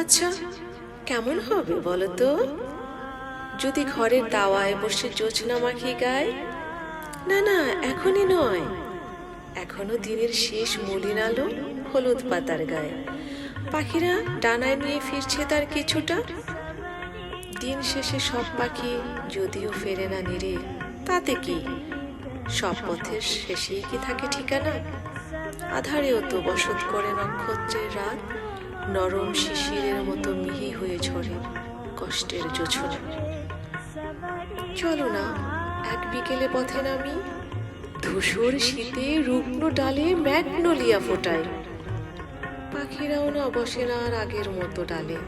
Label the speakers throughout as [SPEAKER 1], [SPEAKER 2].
[SPEAKER 1] আচ্ছা, কেমন হবে বলো তো যদি ঘরের দাওয়ায় বসে জোছনা মাখি গায়? না না, এখনই নয়, এখনো দিনের শেষ মলিন আলো হলুদ পাতার গায়ে। পাখিরা ডানায় নিয়ে ফিরছে তার কিছুটা। দিন শেষে সব পাখি যদিও ফেরে না নিরে, তাতে কি? সব পথের শেষেই কি থাকে ঠিকানা? আধারেও তো বসত করে নক্ষত্রের রাত, নরম শিশিরের মতো মিহি হয়ে ঝরে কষ্টের জোছনা। চলো না এক বিকেলে পথে নামি, ধূসর শীতে রুগ্ন ডালে ম্যাগনোলিয়া ফোটায়। পাখিরাও না বসে না আর আগের মতো ডালে।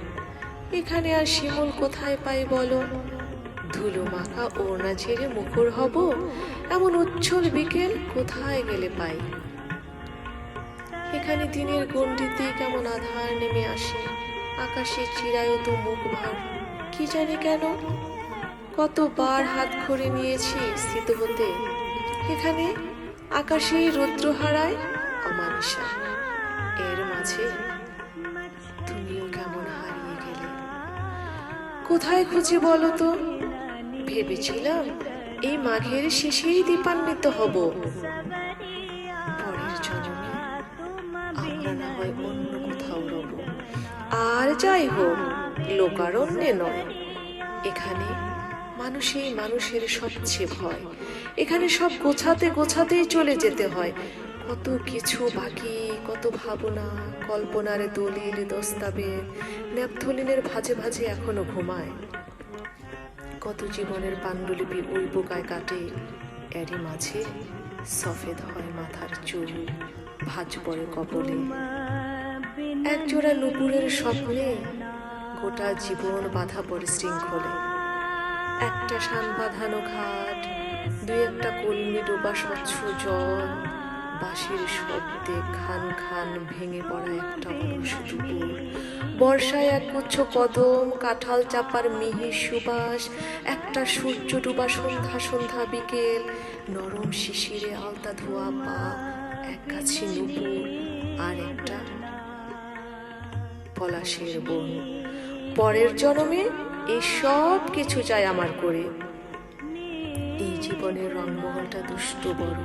[SPEAKER 1] এখানে আর শিমুল কোথায় পাই বলো? ধুলো মাখা ওড়না ছেড়ে মুখর হব, এমন উচ্ছল বিকেল কোথায় গেলে পাই? এখানে দিনের গণ্ডিতে কেমন আধার নেমে আসে, আকাশে চিরায়ও তো মুখ ভার। কি জানি কেন কতবার হাত খড়ে নিয়েছি স্থিত হতে। এখানে আকাশে রৌদ্র হারায় অমানিসা, এর মাঝে তুমিও কেমন হারিয়ে গেলে। কোথায় খুঁজে বলো তো? ভেবেছিলাম এই মাঘের শেষেই দীপান্বিত হব। পরের জন্মে আমরা না হয় অন্য কোথাও রব। আর যাই হোক, লোকারণ্যে নয়। এখানে মানুষই মানুষের সবচেয়ে ভয়। এখানে সব গোছাতে গোছাতেই চলে যেতে হয়। কত কিছু বাকি, কত ভাবনা, কল্পনার দলিল দস্তাবেজ ন্যাপথলিনের ভাজে ভাজে এখনো ঘুমায়। কত জীবনের পাণ্ডুলিপি ওই বোকায় কাটে, এরই মাঝে সফেদ হয় মাথার চুল, ভাঁজ পড়ে কপলে। একজোড়া নুপুরের স্বপ্নে গোটা জীবন বাঁধা পড়ে শৃঙ্খলে। একটা শান বাঁধানো ঘাট, দুই একটা কলমি ডোবা স্বচ্ছ জল, বাঁশির শব্দে খান খান ভেঙে পড়া একটা অলস দুপুর। বর্ষায় একগুচ্ছ কদম, কাঁঠাল চাপার মিহি সুবাস, একটা সূর্য ডোবা সন্ধ্যা সন্ধ্যা বিকেল, নরম শিশিরে আলতা ধোয়া পা, এক গাছি নুপুর আর একটা পলাশের বন। পরের জন্মে এই সব কিছু চাই আমার করে। এই জীবনের রংমহলটা দুষ্ট বড়,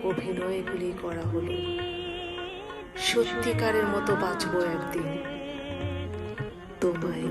[SPEAKER 1] অভিনয়গুলি করা হলো। সত্যিকারের মতো বাঁচবো একদিন তোমায়